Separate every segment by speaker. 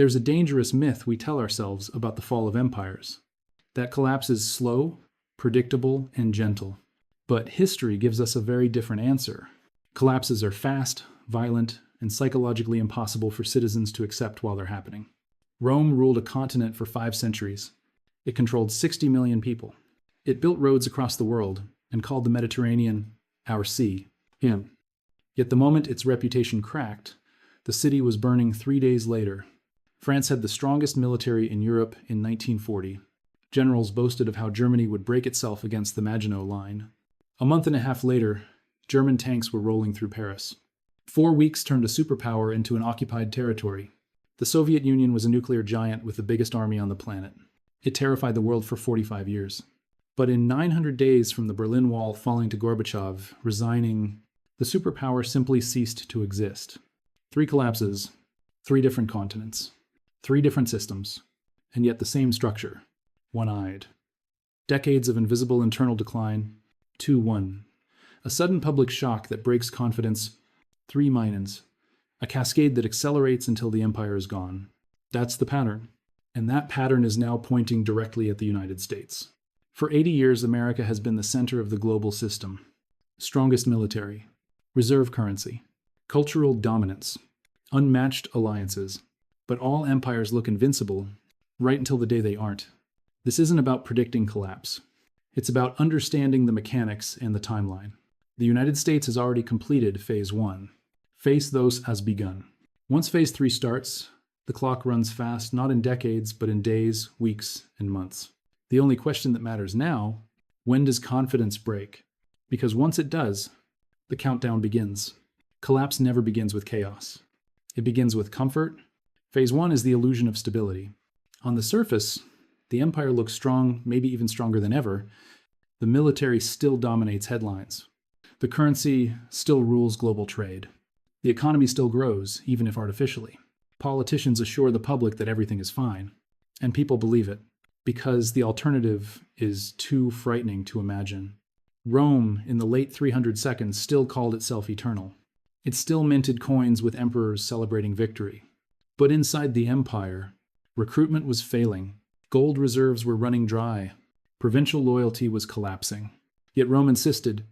Speaker 1: There's a dangerous myth we tell ourselves about the fall of empires. That collapse is slow, predictable, and gentle. But history gives us a very different answer. Collapses are fast, violent, and psychologically impossible for citizens to accept while they're happening. Rome ruled a continent for 5 centuries. It controlled 60 million people. It built roads across the world and called the Mediterranean our sea, him. Yet the moment its reputation cracked, the city was burning 3 days later. France had the strongest military in Europe in 1940. Generals boasted of how Germany would break itself against the Maginot Line. A month and a half later, German tanks were rolling through Paris. 4 weeks turned a superpower into an occupied territory. The Soviet Union was a nuclear giant with the biggest army on the planet. It terrified the world for 45 years. But in 900 days from the Berlin Wall falling to Gorbachev resigning, the superpower simply ceased to exist. 3 collapses, 3 different continents, 3 different systems, and yet the same structure, one-eyed. Decades of invisible internal decline, 2-1. A sudden public shock that breaks confidence, 3 minons. A cascade that accelerates until the empire is gone. That's the pattern. And that pattern is now pointing directly at the United States. For 80 years, America has been the center of the global system. Strongest military, reserve currency, cultural dominance, unmatched alliances. But all empires look invincible, right until the day they aren't. This isn't about predicting collapse. It's about understanding the mechanics and the timeline. The United States has already completed Phase 1. Phase those has begun. Once Phase 3 starts, the clock runs fast, not in decades, but in days, weeks, and months. The only question that matters now, when does confidence break? Because once it does, the countdown begins. Collapse never begins with chaos. It begins with comfort. Phase 1 is the illusion of stability. On the surface, the empire looks strong, maybe even stronger than ever. The military still dominates headlines. The currency still rules global trade. The economy still grows, even if artificially. Politicians assure the public that everything is fine, and people believe it, because the alternative is too frightening to imagine. Rome, in the late 300 seconds, still called itself eternal. It still minted coins with emperors celebrating victory. But inside the empire, recruitment was failing. Gold reserves were running dry. Provincial loyalty was collapsing. Yet Rome insisted,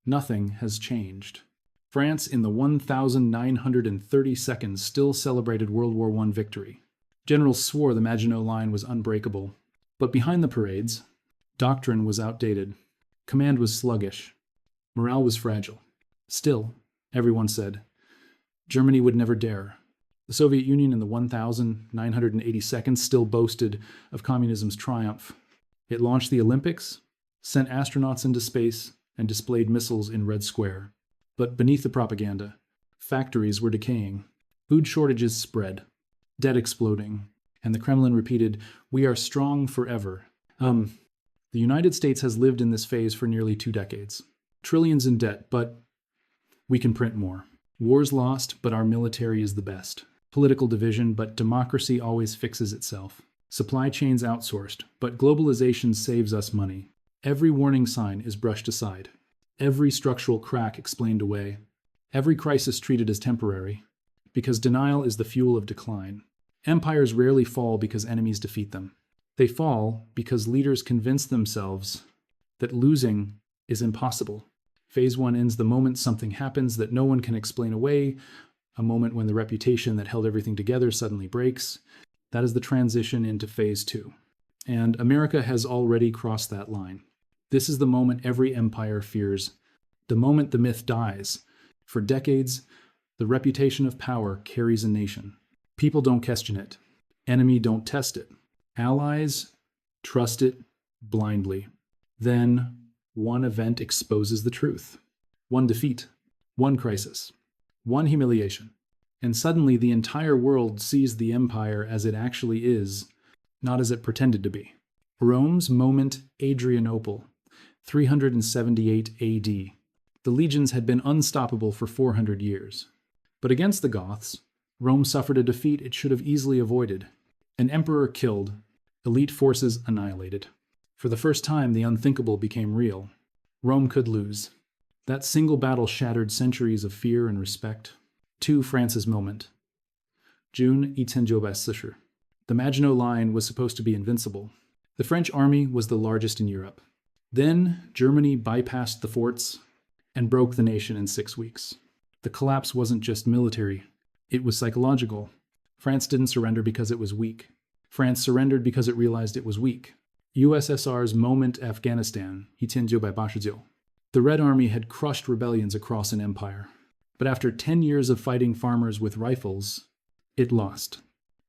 Speaker 1: nothing has changed. France, in the 1,930 seconds, still celebrated World War I victory. Generals swore the Maginot Line was unbreakable. But behind the parades, doctrine was outdated. Command was sluggish. Morale was fragile. Still, everyone said, Germany would never dare. The Soviet Union in the 1,980 seconds still boasted of communism's triumph. It launched the Olympics, sent astronauts into space, and displayed missiles in Red Square. But beneath the propaganda, factories were decaying. Food shortages spread, debt exploding, and the Kremlin repeated, "We are strong forever." The United States has lived in this phase for nearly 2 decades. Trillions in debt, but we can print more. Wars lost, but our military is the best. Political division, but democracy always fixes itself. Supply chains outsourced, but globalization saves us money. Every warning sign is brushed aside. Every structural crack explained away. Every crisis treated as temporary, because denial is the fuel of decline. Empires rarely fall because enemies defeat them. They fall because leaders convince themselves that losing is impossible. Phase 1 ends the moment something happens that no one can explain away, a moment when the reputation that held everything together suddenly breaks. That is the transition into Phase 2. And America has already crossed that line. This is the moment every empire fears, the moment the myth dies. For decades, the reputation of power carries a nation. People don't question it. Enemy don't test it. Allies trust it blindly. Then one event exposes the truth. One defeat, one crisis, one humiliation. And suddenly the entire world sees the empire as it actually is, not as it pretended to be. Rome's moment Adrianople, 378 AD. The legions had been unstoppable for 400 years. But against the Goths, Rome suffered a defeat it should have easily avoided. An emperor killed, elite forces annihilated. For the first time, the unthinkable became real. Rome could lose. That single battle shattered centuries of fear and respect. To France's moment. June 1794. The Maginot Line was supposed to be invincible. The French army was the largest in Europe. Then Germany bypassed the forts and broke the nation in 6 weeks. The collapse wasn't just military, it was psychological. France didn't surrender because it was weak. France surrendered because it realized it was weak. USSR's moment Afghanistan, 1989. The Red Army had crushed rebellions across an empire. But after 10 years of fighting farmers with rifles, it lost.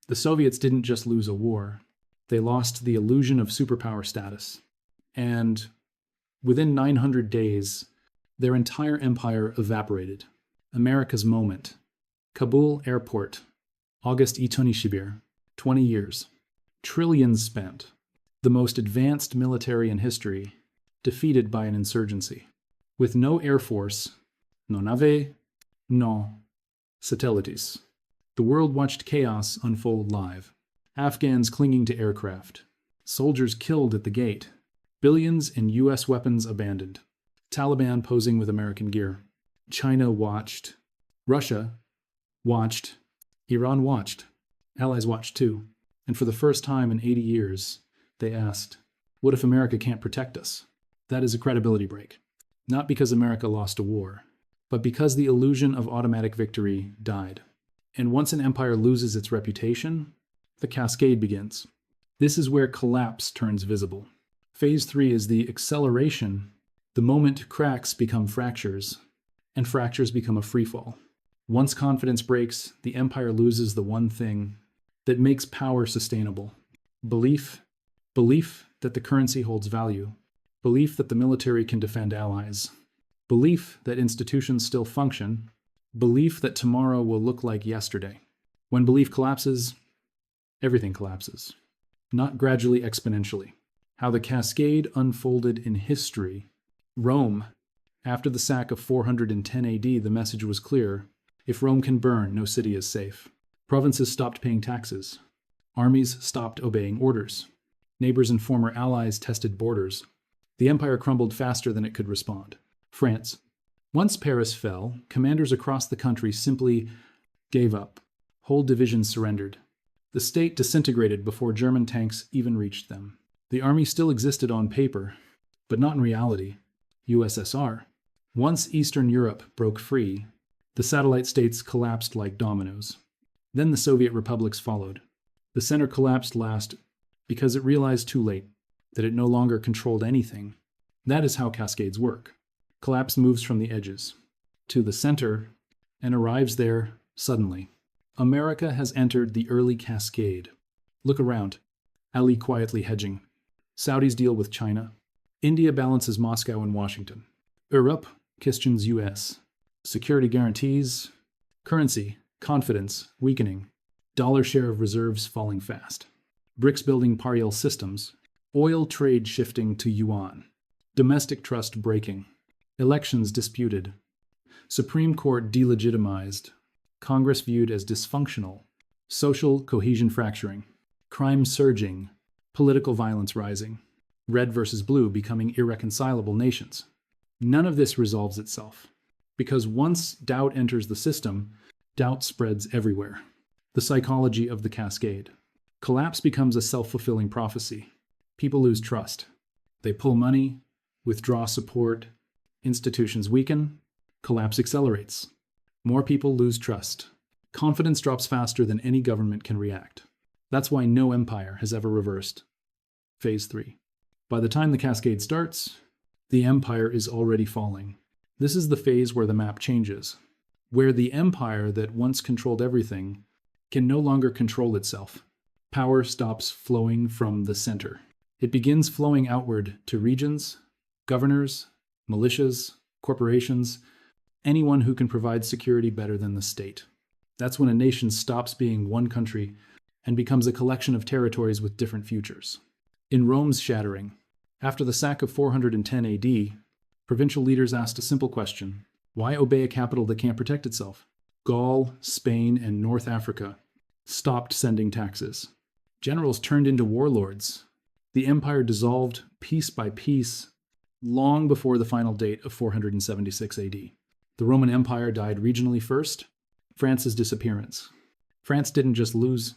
Speaker 1: The Soviets didn't just lose a war, they lost the illusion of superpower status. And within 900 days, their entire empire evaporated. America's moment. Kabul Airport, August 1989, 20 years. Trillions spent. The most advanced military in history, defeated by an insurgency. With no air force, no nave, no satellites. The world watched chaos unfold live. Afghans clinging to aircraft. Soldiers killed at the gate. Billions in U.S. weapons abandoned. Taliban posing with American gear. China watched. Russia watched. Iran watched. Allies watched too. And for the first time in 80 years, they asked, what if America can't protect us? That is a credibility break. Not because America lost a war, but because the illusion of automatic victory died. And once an empire loses its reputation, the cascade begins. This is where collapse turns visible. Phase 3 is the acceleration. The moment cracks become fractures, and fractures become a freefall. Once confidence breaks, the empire loses the one thing that makes power sustainable. Belief. Belief that the currency holds value. Belief that the military can defend allies. Belief that institutions still function. Belief that tomorrow will look like yesterday. When belief collapses, everything collapses. Not gradually, exponentially. How the cascade unfolded in history. Rome. After the sack of 410 AD, the message was clear. If Rome can burn, no city is safe. Provinces stopped paying taxes. Armies stopped obeying orders. Neighbors and former allies tested borders. The empire crumbled faster than it could respond. France. Once Paris fell, commanders across the country simply gave up. Whole divisions surrendered. The state disintegrated before German tanks even reached them. The army still existed on paper, but not in reality. USSR. Once Eastern Europe broke free, the satellite states collapsed like dominoes. Then the Soviet republics followed. The center collapsed last because it realized too late that it no longer controlled anything. That is how cascades work. Collapse moves from the edges to the center and arrives there suddenly. America has entered the early cascade. Look around. Ali quietly hedging. Saudis deal with China. India balances Moscow and Washington. Europe questions US. Security guarantees. Currency, confidence, weakening. Dollar share of reserves falling fast. BRICS building parallel systems. Oil trade shifting to yuan. Domestic trust breaking. Elections disputed. Supreme Court delegitimized. Congress viewed as dysfunctional. Social cohesion fracturing. Crime surging. Political violence rising. Red versus blue becoming irreconcilable nations. None of this resolves itself. Because once doubt enters the system, doubt spreads everywhere. The psychology of the cascade. Collapse becomes a self-fulfilling prophecy. People lose trust. They pull money, withdraw support, institutions weaken, collapse accelerates. More people lose trust. Confidence drops faster than any government can react. That's why no empire has ever reversed. Phase 3. By the time the cascade starts, the empire is already falling. This is the phase where the map changes, where the empire that once controlled everything can no longer control itself. Power stops flowing from the center. It begins flowing outward to regions, governors, militias, corporations, anyone who can provide security better than the state. That's when a nation stops being one country and becomes a collection of territories with different futures. In Rome's shattering, after the sack of 410 AD, provincial leaders asked a simple question: why obey a capital that can't protect itself? Gaul, Spain, and North Africa stopped sending taxes. Generals turned into warlords. The empire dissolved piece by piece long before the final date of 476 AD. The Roman Empire died regionally first. France's disappearance. France didn't just lose,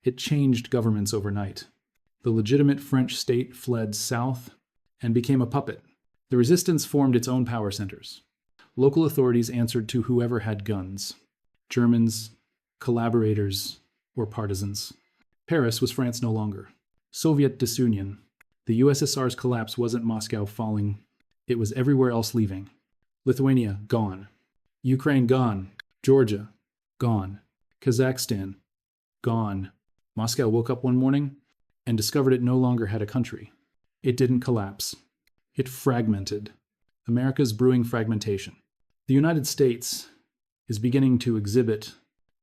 Speaker 1: it changed governments overnight. The legitimate French state fled south and became a puppet. The resistance formed its own power centers. Local authorities answered to whoever had guns: Germans, collaborators, or partisans. Paris was France no longer. Soviet disunion. The USSR's collapse wasn't Moscow falling, it was everywhere else leaving. Lithuania, gone. Ukraine, gone. Georgia, gone. Kazakhstan, gone. Moscow woke up one morning and discovered it no longer had a country. It didn't collapse. It fragmented. America's brewing fragmentation. The United States is beginning to exhibit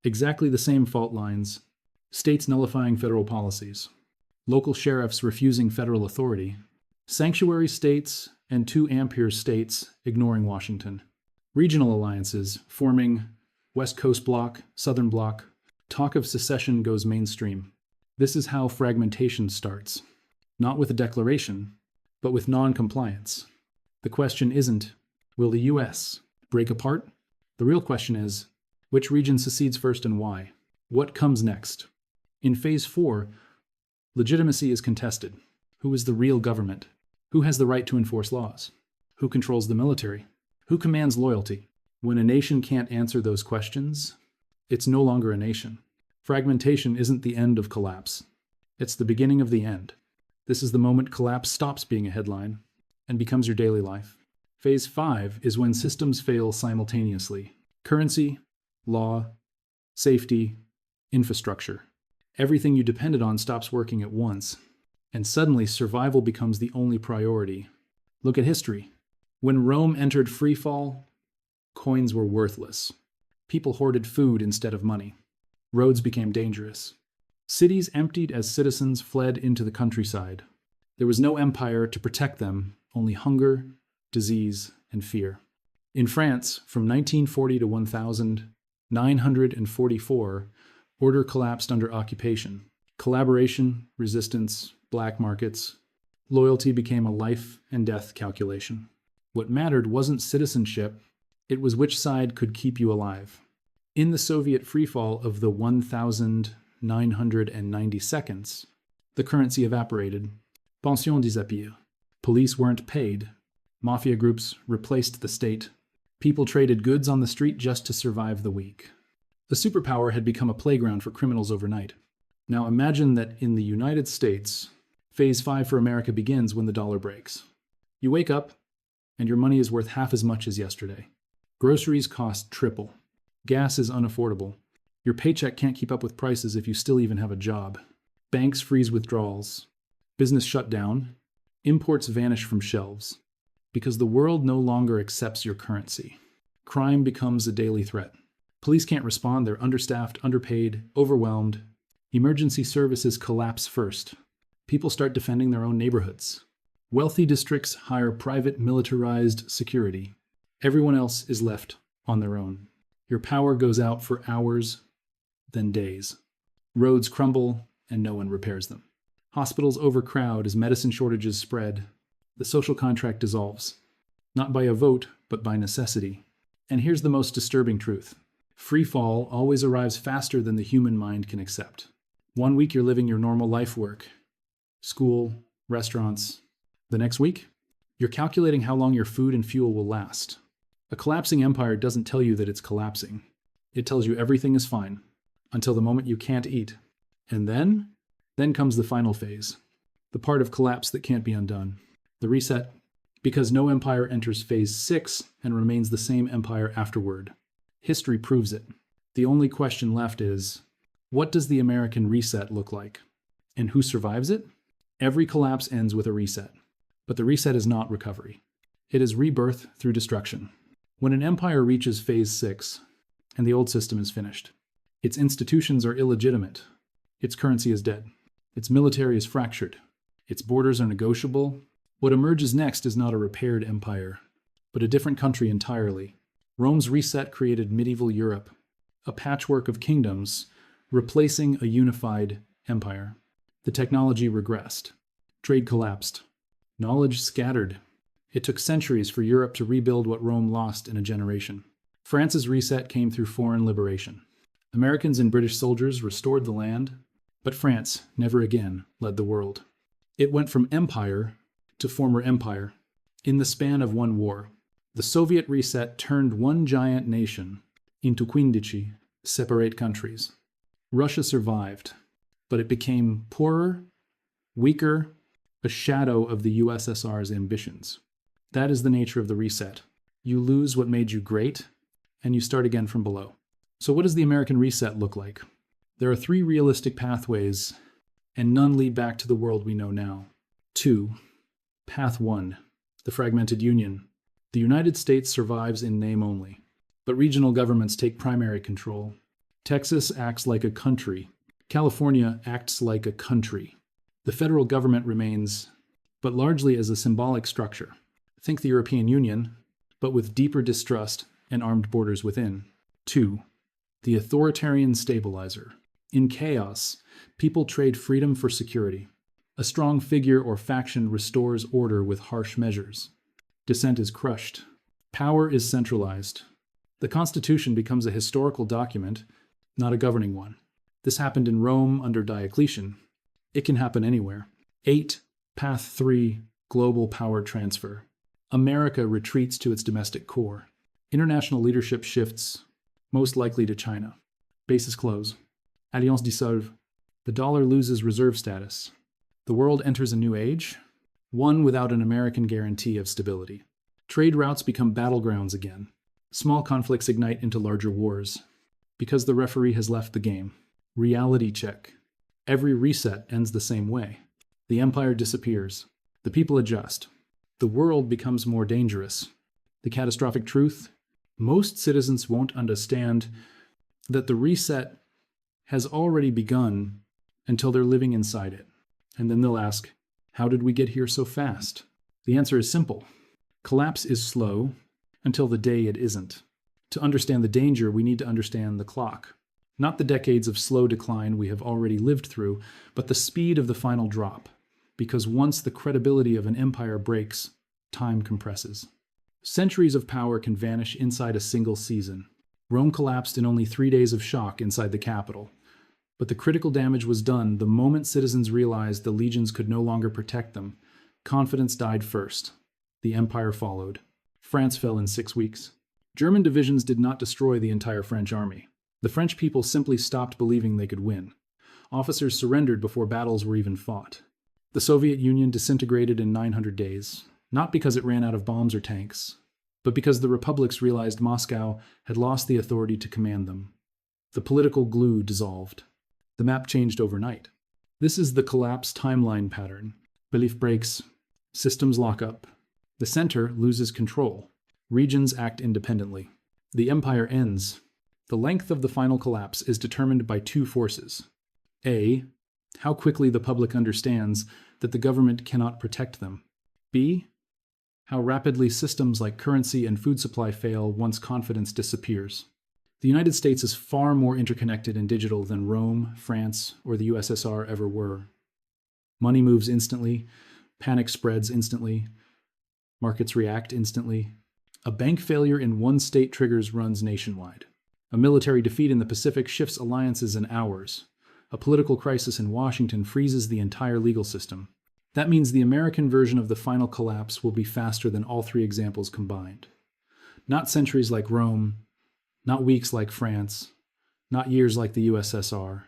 Speaker 1: exactly the same fault lines: states nullifying federal policies, local sheriffs refusing federal authority, sanctuary states and 2 ampere states ignoring Washington, regional alliances forming West Coast Bloc, Southern Bloc. Talk of secession goes mainstream. This is how fragmentation starts. Not with a declaration, but with non-compliance. The question isn't, will the US break apart? The real question is, which region secedes first and why? What comes next? In Phase 4, legitimacy is contested. Who is the real government? Who has the right to enforce laws? Who controls the military? Who commands loyalty? When a nation can't answer those questions, it's no longer a nation. Fragmentation isn't the end of collapse. It's the beginning of the end. This is the moment collapse stops being a headline and becomes your daily life. Phase 5 is when systems fail simultaneously. Currency, law, safety, infrastructure. Everything you depended on stops working at once, and suddenly survival becomes the only priority. Look at history. When Rome entered freefall, coins were worthless. People hoarded food instead of money. Roads became dangerous. Cities emptied as citizens fled into the countryside. There was no empire to protect them, only hunger, disease, and fear. In France, from 1940 to 1944, order collapsed under occupation. Collaboration, resistance, black markets. Loyalty became a life and death calculation. What mattered wasn't citizenship, it was which side could keep you alive. In the Soviet freefall of the 1,990 seconds, the currency evaporated. Pensions disappeared. Police weren't paid. Mafia groups replaced the state. People traded goods on the street just to survive the week. The superpower had become a playground for criminals overnight. Now imagine that in the United States, Phase 5 for America begins when the dollar breaks. You wake up, and your money is worth half as much as yesterday. Groceries cost triple. Gas is unaffordable. Your paycheck can't keep up with prices if you still even have a job. Banks freeze withdrawals. Business shut down. Imports vanish from shelves. Because the world no longer accepts your currency. Crime becomes a daily threat. Police can't respond, they're understaffed, underpaid, overwhelmed. Emergency services collapse first. People start defending their own neighborhoods. Wealthy districts hire private militarized security. Everyone else is left on their own. Your power goes out for hours, then days. Roads crumble, and no one repairs them. Hospitals overcrowd as medicine shortages spread. The social contract dissolves. Not by a vote, but by necessity. And here's the most disturbing truth. Free fall always arrives faster than the human mind can accept. 1 week you're living your normal life work. School, restaurants. The next week, you're calculating how long your food and fuel will last. A collapsing empire doesn't tell you that it's collapsing. It tells you everything is fine, until the moment you can't eat. And then comes the final phase. The part of collapse that can't be undone. The reset, because no empire enters Phase 6 and remains the same empire afterward. History proves it. The only question left is, what does the American reset look like? And who survives it? Every collapse ends with a reset. But the reset is not recovery. It is rebirth through destruction. When an empire reaches Phase 6, and the old system is finished, its institutions are illegitimate, its currency is dead, its military is fractured, its borders are negotiable, what emerges next is not a repaired empire, but a different country entirely. Rome's reset created medieval Europe, a patchwork of kingdoms replacing a unified empire. The technology regressed. Trade collapsed. Knowledge scattered. It took centuries for Europe to rebuild what Rome lost in a generation. France's reset came through foreign liberation. Americans and British soldiers restored the land, but France never again led the world. It went from empire to former empire in the span of one war. The Soviet reset turned one giant nation into 15 separate countries. Russia survived, but it became poorer, weaker, a shadow of the USSR's ambitions. That is the nature of the reset. You lose what made you great, and you start again from below. So what does the American reset look like? There are 3 realistic pathways, and none lead back to the world we know now. 2. Path 1. The fragmented union. The United States survives in name only, but regional governments take primary control. Texas acts like a country. California acts like a country. The federal government remains, but largely as a symbolic structure. Think the European Union, but with deeper distrust and armed borders within. 2. The authoritarian stabilizer. In chaos, people trade freedom for security. A strong figure or faction restores order with harsh measures. Dissent is crushed. Power is centralized. The Constitution becomes a historical document, not a governing one. This happened in Rome under Diocletian. It can happen anywhere. 8. Path 3. Global power transfer. America retreats to its domestic core. International leadership shifts, most likely to China. Bases close. Alliances dissolvent. The dollar loses reserve status. The world enters a new age, one without an American guarantee of stability. Trade routes become battlegrounds again. Small conflicts ignite into larger wars. Because the referee has left the game. Reality check. Every reset ends the same way. The empire disappears. The people adjust. The world becomes more dangerous. The catastrophic truth? Most citizens won't understand that the reset has already begun until they're living inside it. And then they'll ask, how did we get here so fast? The answer is simple. Collapse is slow until the day it isn't. To understand the danger, we need to understand the clock. Not the decades of slow decline we have already lived through, but the speed of the final drop. Because once the credibility of an empire breaks, time compresses. Centuries of power can vanish inside a single season. Rome collapsed in only 3 days of shock inside the capital. But the critical damage was done the moment citizens realized the legions could no longer protect them. Confidence died first. The empire followed. France fell in 6 weeks. German divisions did not destroy the entire French army. The French people simply stopped believing they could win. Officers surrendered before battles were even fought. The Soviet Union disintegrated in 900 days, not because it ran out of bombs or tanks, but because the republics realized Moscow had lost the authority to command them. The political glue dissolved. The map changed overnight. This is the collapse timeline pattern. Belief breaks. Systems lock up. The center loses control. Regions act independently. The empire ends. The length of the final collapse is determined by 2 forces. A. How quickly the public understands that the government cannot protect them. B. How rapidly systems like currency and food supply fail once confidence disappears. The United States is far more interconnected and digital than Rome, France, or the USSR ever were. Money moves instantly. Panic spreads instantly. Markets react instantly. A bank failure in one state triggers runs nationwide. A military defeat in the Pacific shifts alliances in hours. A political crisis in Washington freezes the entire legal system. That means the American version of the final collapse will be faster than all 3 examples combined. Not centuries like Rome, not weeks like France, not years like the USSR.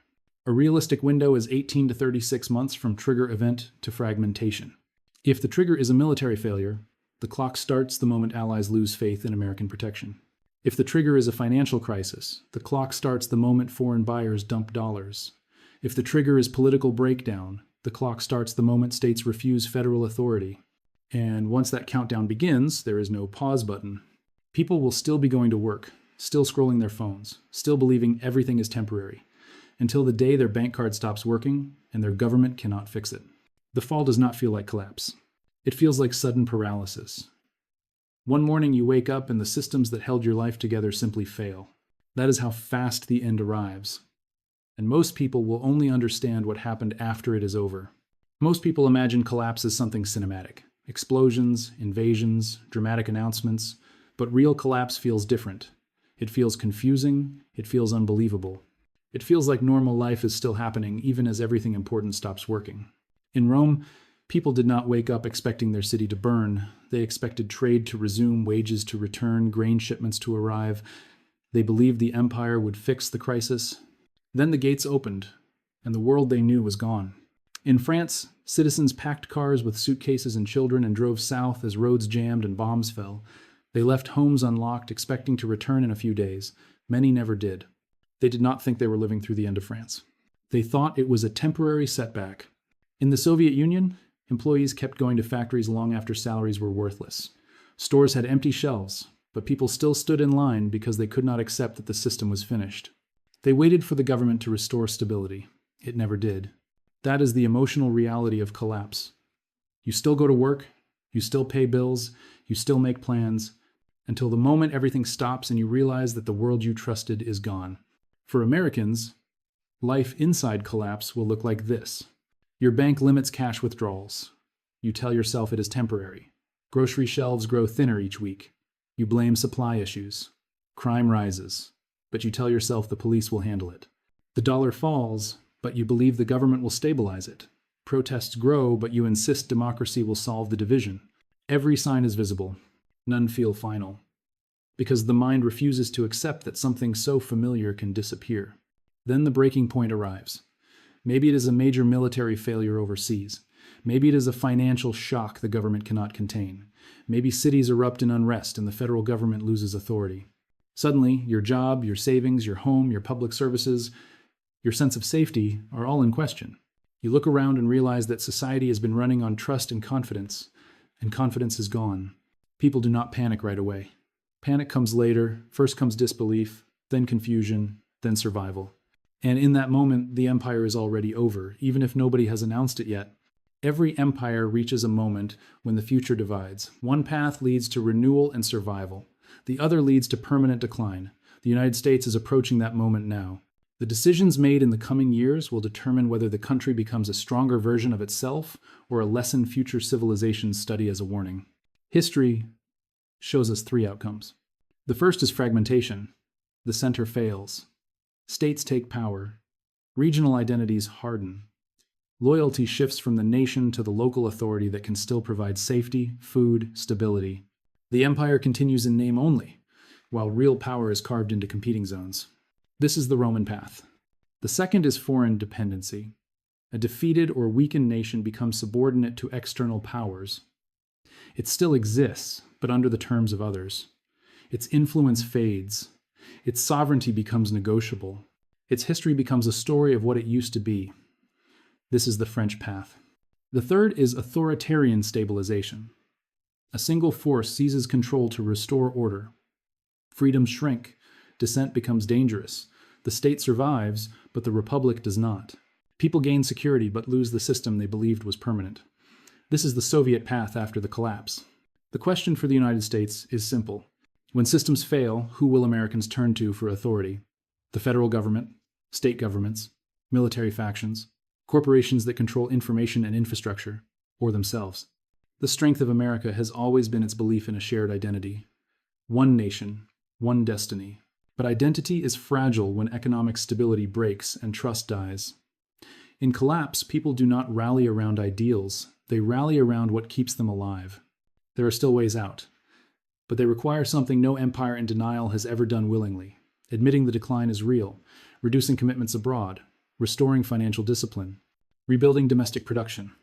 Speaker 1: A realistic window is 18 to 36 months from trigger event to fragmentation. If the trigger is a military failure, the clock starts the moment allies lose faith in American protection. If the trigger is a financial crisis, the clock starts the moment foreign buyers dump dollars. If the trigger is political breakdown, the clock starts the moment states refuse federal authority. And once that countdown begins, there is no pause button. People will still be going to work, still scrolling their phones, still believing everything is temporary, until the day their bank card stops working and their government cannot fix it. The fall does not feel like collapse. It feels like sudden paralysis. One morning you wake up and the systems that held your life together simply fail. That is how fast the end arrives. And most people will only understand what happened after it is over. Most people imagine collapse as something cinematic. Explosions, invasions, dramatic announcements. But real collapse feels different. It feels confusing. It feels unbelievable. It feels like normal life is still happening even as everything important stops working. In Rome, people did not wake up expecting their city to burn. They expected trade to resume, wages to return, grain shipments to arrive. They believed the empire would fix the crisis. Then the gates opened, and the world they knew was gone. In France, citizens packed cars with suitcases and children and drove south as roads jammed and bombs fell. They left homes unlocked, expecting to return in a few days. Many never did. They did not think they were living through the end of France. They thought it was a temporary setback. In the Soviet Union, employees kept going to factories long after salaries were worthless. Stores had empty shelves, but people still stood in line because they could not accept that the system was finished. They waited for the government to restore stability. It never did. That is the emotional reality of collapse. You still go to work, you still pay bills, you still make plans, until the moment everything stops and you realize that the world you trusted is gone. For Americans, life inside collapse will look like this. Your bank limits cash withdrawals. You tell yourself it is temporary. Grocery shelves grow thinner each week. You blame supply issues. Crime rises, but you tell yourself the police will handle it. The dollar falls, but you believe the government will stabilize it. Protests grow, but you insist democracy will solve the division. Every sign is visible. None feel final. Because the mind refuses to accept that something so familiar can disappear. Then the breaking point arrives. Maybe it is a major military failure overseas. Maybe it is a financial shock the government cannot contain. Maybe cities erupt in unrest and the federal government loses authority. Suddenly, your job, your savings, your home, your public services, your sense of safety are all in question. You look around and realize that society has been running on trust and confidence is gone. People do not panic right away. Panic comes later. First comes disbelief, then confusion, then survival. And in that moment, the empire is already over, even if nobody has announced it yet. Every empire reaches a moment when the future divides. One path leads to renewal and survival. The other leads to permanent decline. The United States is approaching that moment now. The decisions made in the coming years will determine whether the country becomes a stronger version of itself or a lesson future civilizations study as a warning. History shows us three outcomes. The first is fragmentation. The center fails. States take power. Regional identities harden. Loyalty shifts from the nation to the local authority that can still provide safety, food, stability. The empire continues in name only, while real power is carved into competing zones. This is the Roman path. The second is foreign dependency. A defeated or weakened nation becomes subordinate to external powers. It still exists, but under the terms of others. Its influence fades. Its sovereignty becomes negotiable. Its history becomes a story of what it used to be. This is the French path. The third is authoritarian stabilization. A single force seizes control to restore order. Freedoms shrink. Dissent becomes dangerous. The state survives, but the republic does not. People gain security but lose the system they believed was permanent. This is the Soviet path after the collapse. The question for the United States is simple. When systems fail, who will Americans turn to for authority? The federal government, state governments, military factions, corporations that control information and infrastructure, or themselves? The strength of America has always been its belief in a shared identity. One nation, one destiny. But identity is fragile when economic stability breaks and trust dies. In collapse, people do not rally around ideals. They rally around what keeps them alive. There are still ways out, but they require something no empire in denial has ever done willingly. Admitting the decline is real, reducing commitments abroad, restoring financial discipline, rebuilding domestic production,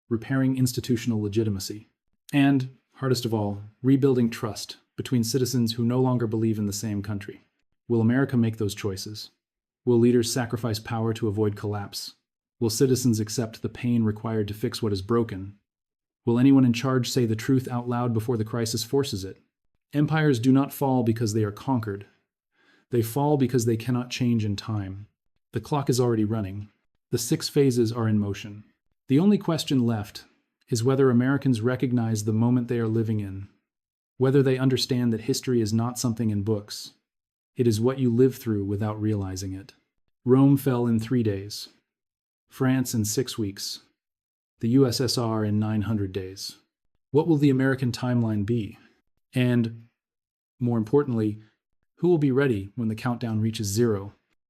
Speaker 1: repairing institutional legitimacy, and, hardest of all, rebuilding trust between citizens who no longer believe in the same country. Will America make those choices? Will leaders sacrifice power to avoid collapse? Will citizens accept the pain required to fix what is broken? Will anyone in charge say the truth out loud before the crisis forces it? Empires do not fall because they are conquered. They fall because they cannot change in time. The clock is already running. The 6 phases are in motion. The only question left is whether Americans recognize the moment they are living in, whether they understand that history is not something in books. It is what you live through without realizing it. Rome fell in 3 days. France in 6 weeks. The USSR in 900 days. What will the American timeline be? And, more importantly, who will be ready when the countdown reaches 0?